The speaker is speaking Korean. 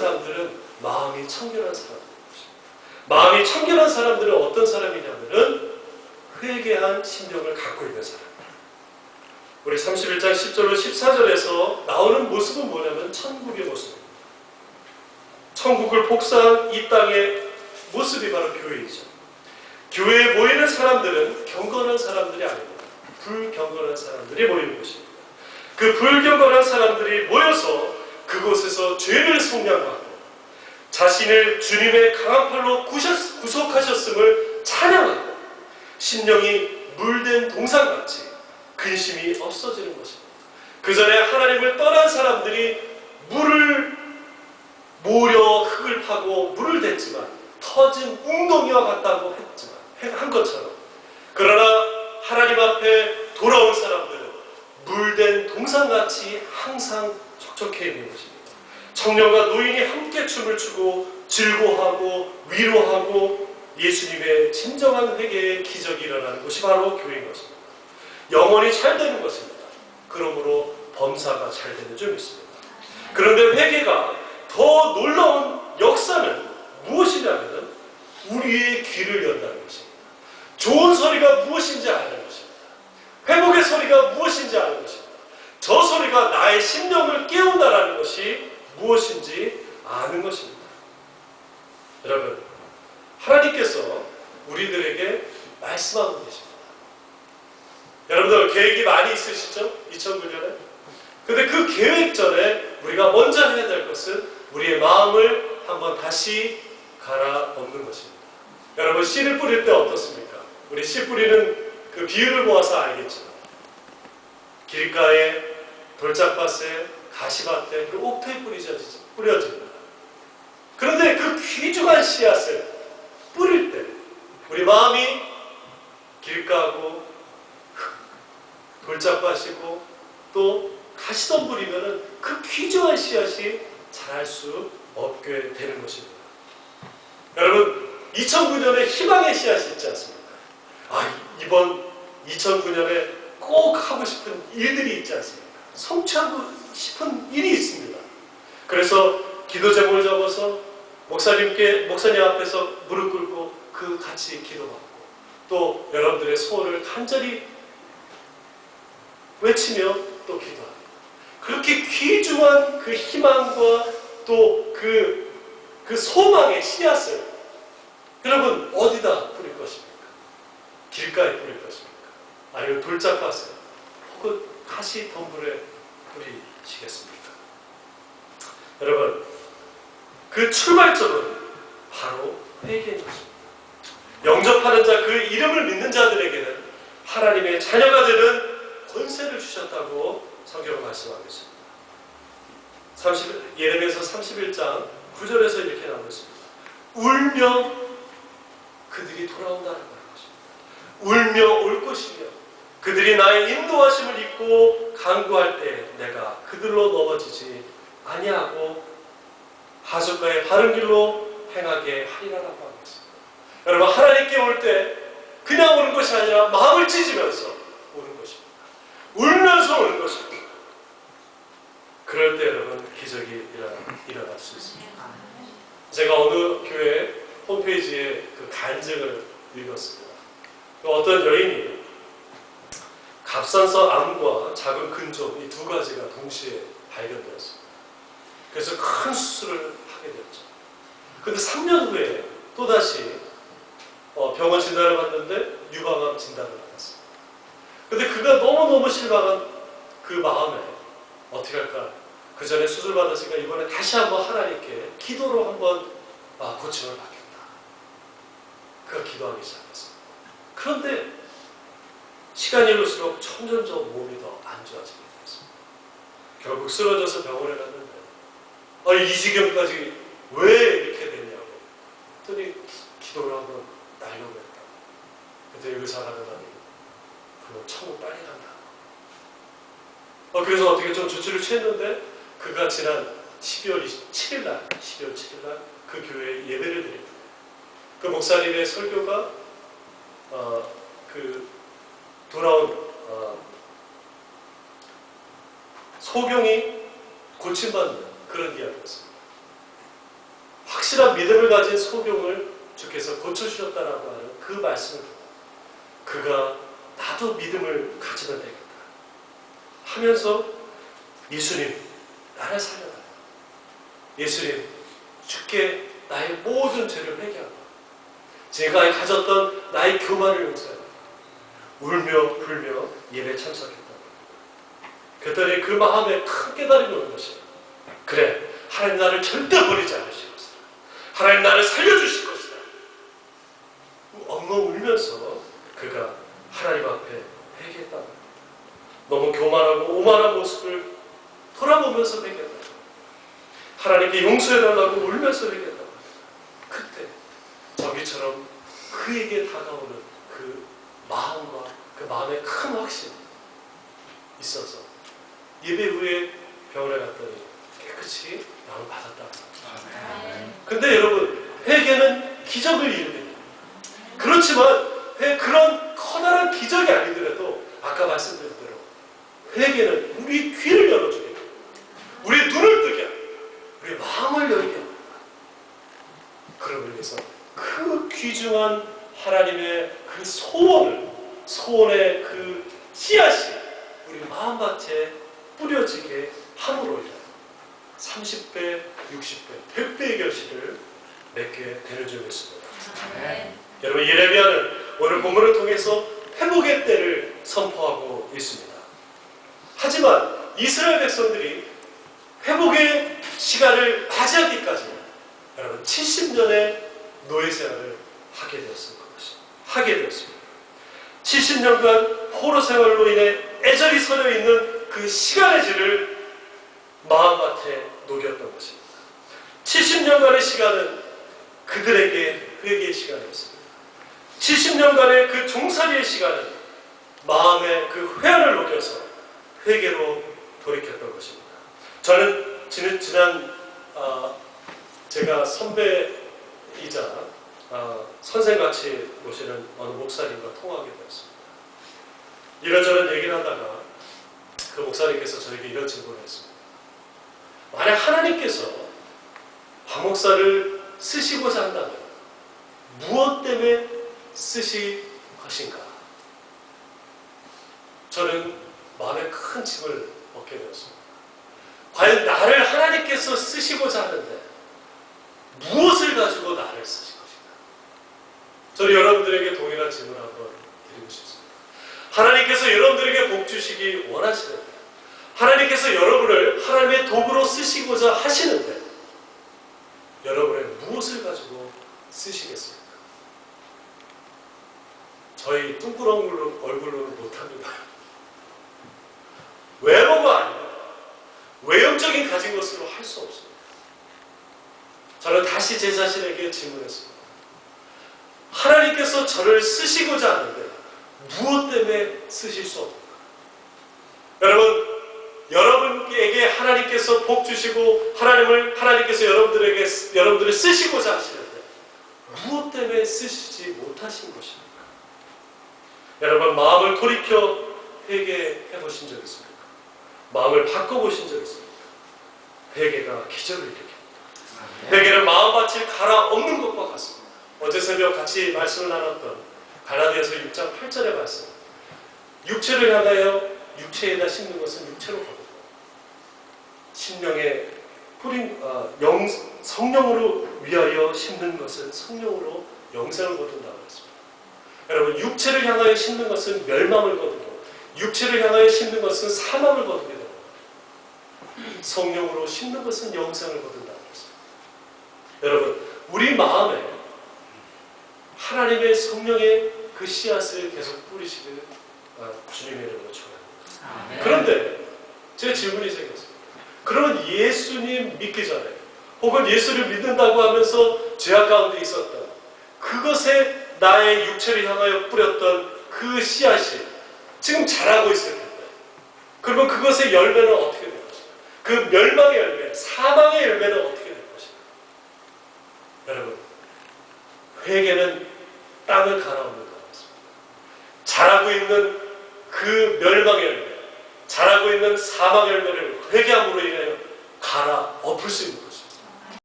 사람들은 마음이 청결한 사람들입니다. 마음이 청결한 사람들은 어떤 사람이냐면은 회개한 심령을 갖고 있는 사람입니다. 우리 31장 10절로 14절에서 나오는 모습은 뭐냐면 천국의 모습입니다. 천국을 복사한 이 땅의 모습이 바로 교회이죠. 교회에 모이는 사람들은 경건한 사람들이 아닙니다. 불경건한 사람들이 모이는 것입니다. 그 불경건한 사람들이 모여서 그곳에서 죄를 속량하고 자신을 주님의 강한 팔로 구속하셨음을 찬양하고 심령이 물된 동산같이 근심이 없어지는 것입니다. 그 전에 하나님을 떠난 사람들이 물을 모려 흙을 파고 물을 댔지만 터진 웅덩이와 같다고 한 것처럼, 그러나 하나님 앞에 돌아온 사람들은 물된 동산같이 항상 촉촉해 있는 것입니다. 청년과 노인이 함께 춤을 추고 즐거워하고 위로하고 예수님의 진정한 회개의 기적이 일어나는 것이 바로 교회인 것입니다. 영혼이 잘 되는 것입니다. 그러므로 범사가 잘 되는 줄 믿습니다. 그런데 회개가 더 놀라운 역사는 무엇이냐면 우리의 귀를 연다는 것입니다. 좋은 소리가 무엇인지 아는 것입니다. 회복의 소리가 무엇인지 아는 것입니다. 저 소리가 나의 심령을 깨운다라는 것이 무엇인지 아는 것입니다. 여러분, 하나님께서 우리들에게 말씀하고 계십니다. 여러분들 계획이 많이 있으시죠? 2009년에. 근데 그 계획 전에 우리가 먼저 해야 될 것은 우리의 마음을 한번 다시 갈아엎는 것입니다. 여러분, 씨를 뿌릴 때 어떻습니까? 우리 씨 뿌리는 그 비유를 보아서 알겠지만 길가에 돌짝밭에 가시밭에 그 옥토에 뿌려집니다. 그런데 그 귀중한 씨앗을 뿌릴 때 우리 마음이 길가고 돌짝밭이고 또 가시덤불이면은 그 귀중한 씨앗이 자랄 수 없게 되는 것입니다. 여러분, 2009년에 희망의 씨앗이 있지 않습니까? 이번 2009년에 꼭 하고 싶은 일들이 있지 않습니까? 성취하고 싶은 일이 있습니다. 그래서 기도 제목을 적어서 목사님 앞에서 무릎 꿇고 그 같이 기도받고 또 여러분들의 소원을 간절히 외치며 또 기도합니다. 그렇게 귀중한 그 희망과 또 그 소망의 씨앗을 여러분 어디다 뿌릴 것입니까? 길가에 뿌릴 것입니까? 아니면 돌짝밭에 혹은 가시 덤불에 뿌리시겠습니까? 여러분, 그 출발점은 바로 회개인 것입니다. 영접하는 자, 그 이름을 믿는 자들에게는 하나님의 자녀가 되는 권세를 주셨다고 성경은 말씀하고 있습니다. 예레미야서 31장 9절에서 이렇게 나오고 있습니다. 울며 그들이 돌아온다는 것입니다. 울며 올 것이며 그들이 나의 인도하심을 잊고 간구할 때 내가 그들로 넘어지지 아니하고 하숫가의 바른 길로 행하게 하리라라고 하고 있습니다. 여러분, 하나님께 올 때 그냥 오는 것이 아니라 마음을 찢으면서 오는 것입니다. 울면서 오는 것입니다. 그럴 때 여러분 기적이 일어날 수 있습니다. 제가 어느 교회 홈페이지에 그 간증을 읽었습니다. 어떤 여인이 갑상선 암과 작은 근종 이 두 가지가 동시에 발견되었습니다. 그래서 큰 수술을 하게 되었죠. 그런데 3년 후에 또다시 병원 진단을 받는데 유방암 진단을 받았습니다. 그런데 그가 너무너무 실망한 그 마음에 어떻게 할까? 그 전에 수술 받았으니까 이번에 다시 한번 하나님께 기도로 한번 고침을 받겠다. 그가 기도하기 시작했습니다. 그런데 시간이 흘러갈수록 점점점 몸이 더 안 좋아지게 됐습니다. 결국 쓰러져서 병원에 갔는데 이 지경까지 왜 이렇게 됐냐고 했더니 기도를 한번 날려고 했다. 그때 의사가 하더니 그럼 천국 빨리 간다. 그래서 어떻게 좀 조치를 취했는데 그가 지난 12월 7일 날 그 교회에 예배를 드립니다. 그 목사님의 설교가 그 돌아온 소경이 고침받는 그런 이야기였습니다. 확실한 믿음을 가진 소경을 주께서 고쳐주셨다라고 하는 그 말씀을 듣고 그가 나도 믿음을 가지면 되겠다 하면서 예수님 나를 살려달라. 예수님 주께 나의 모든 죄를 회개하고 제가 가졌던 나의 교만을 용서하라. 울며 불며 예배 참석했다. 그랬더니 그 마음에 큰 깨달음이 오는 것입니다. 그래 하나님 나를 절대 버리지 않으실 것이다. 하나님 나를 살려주실 것이다. 엉엉 울면서 그가 하나님 앞에 회개했다. 너무 교만하고 오만한 모습을 돌아보면서 회개했다. 하나님께 용서해달라고 울면서 회개했다. 그때 저기처럼 그에게 다가오는 그 마음과 그 마음의 큰 확신이 있어서 예배 후에 병원에 갔더니 깨끗이 약을 받았다. 근데 여러분 회개는 기적을 이루게 그렇지만 그런 커다란 기적이 아니더라도 아까 말씀드린 대로 회개는 우리 귀를 열어주게 합니다. 우리 눈을 뜨게 합니다. 우리 마음을 열게 합니다. 그러기 위해서 그 귀중한 하나님의 그 소원의 그 씨앗이 우리 마음밭에 뿌려지게 함으로 인하여 30배, 60배, 100배의 결실을 맺게 되는 줄 믿습니다. 여러분 예레미야는 오늘 본문을 통해서 회복의 때를 선포하고 있습니다. 하지만 이스라엘 백성들이 회복의 시간을 맞이하기까지는 여러분 70년의 노예 생활을 하게 되었습니다. 70년간 포로 생활로 인해 애절히 서려 있는 그 시간의 질을 마음밭에 녹였던 것입니다. 70년간의 시간은 그들에게 회개의 시간이었습니다. 70년간의 그 종살이의 시간은 마음의 그 회한을 녹여서 회개로 돌이켰던 것입니다. 저는 지난 제가 선배이자 선생같이 모시는 어느 목사님과 통화하게 되었습니다. 이런저런 얘기를 하다가 그 목사님께서 저에게 이런 질문을 했습니다. 만약 하나님께서 박 목사를 쓰시고자 한다면 무엇 때문에 쓰실 것인가? 저는 마음에 큰 짐을 얻게 되었습니다. 과연 나를 하나님께서 쓰시고자 하는데 무엇을 가지고 나를 쓰실 것인가? 저는 여러분들에게 동일한 질문을 한번 드리고 싶습니다. 하나님께서 여러분들에게 복 주시기 원하시는데 하나님께서 여러분을 하나님의 도구로 쓰시고자 하시는데 여러분의 무엇을 가지고 쓰시겠습니까? 저희 뚱그런 얼굴로는 못합니다. 외모가 아니라 외형적인 가진 것으로 할 수 없습니다. 저는 다시 제 자신에게 질문했습니다. 하나님께서 저를 쓰시고자 하는데 무엇 때문에 쓰실 수 없는가? 여러분에게 하나님께서 복 주시고 하나님께서 여러분들을 쓰시고자 하시는데 무엇 때문에 쓰시지 못하신 것입니까? 여러분 마음을 돌이켜 회개해 보신 적 있습니까? 마음을 바꿔보신 적 있습니까? 회개가 기적을 일으킵니다. 회개는 마음밭을 갈아엎는 것과 같습니다. 어제 새벽 같이 말씀을 나눴던 갈라디아서 6장 8절의 말씀. 육체를 향하여 육체에다 심는 것은 육체로 거두고 심령에 성령으로 위하여 심는 것은 성령으로 영생을 거둔다고 했습니다. 여러분 육체를 향하여 심는 것은 멸망을 거두고 육체를 향하여 심는 것은 사망을 거두게 됩니다. 성령으로 심는 것은 영생을 거둔다고 했습니다. 여러분 우리 마음에 하나님의 성령의 그 씨앗을 계속 뿌리시기를 주님의 이름으로 축원합니다. 그런데 제 질문이 생겼습니다. 그러면 예수님 믿기 전에 혹은 예수를 믿는다고 하면서 죄악 가운데 있었던 그것에 나의 육체를 향하여 뿌렸던 그 씨앗이 지금 자라고 있을 텐데 그러면 그것의 열매는 어떻게 될 것인가? 그 멸망의 열매, 사망의 열매는 어떻게 될 것인가? 여러분 회개는 땅을 갈아엎는 것 같습니다. 자라고 있는 그 멸망의 열매, 자라고 있는 사망의 열매를 회개함으로 인하여 갈아엎을 수 있는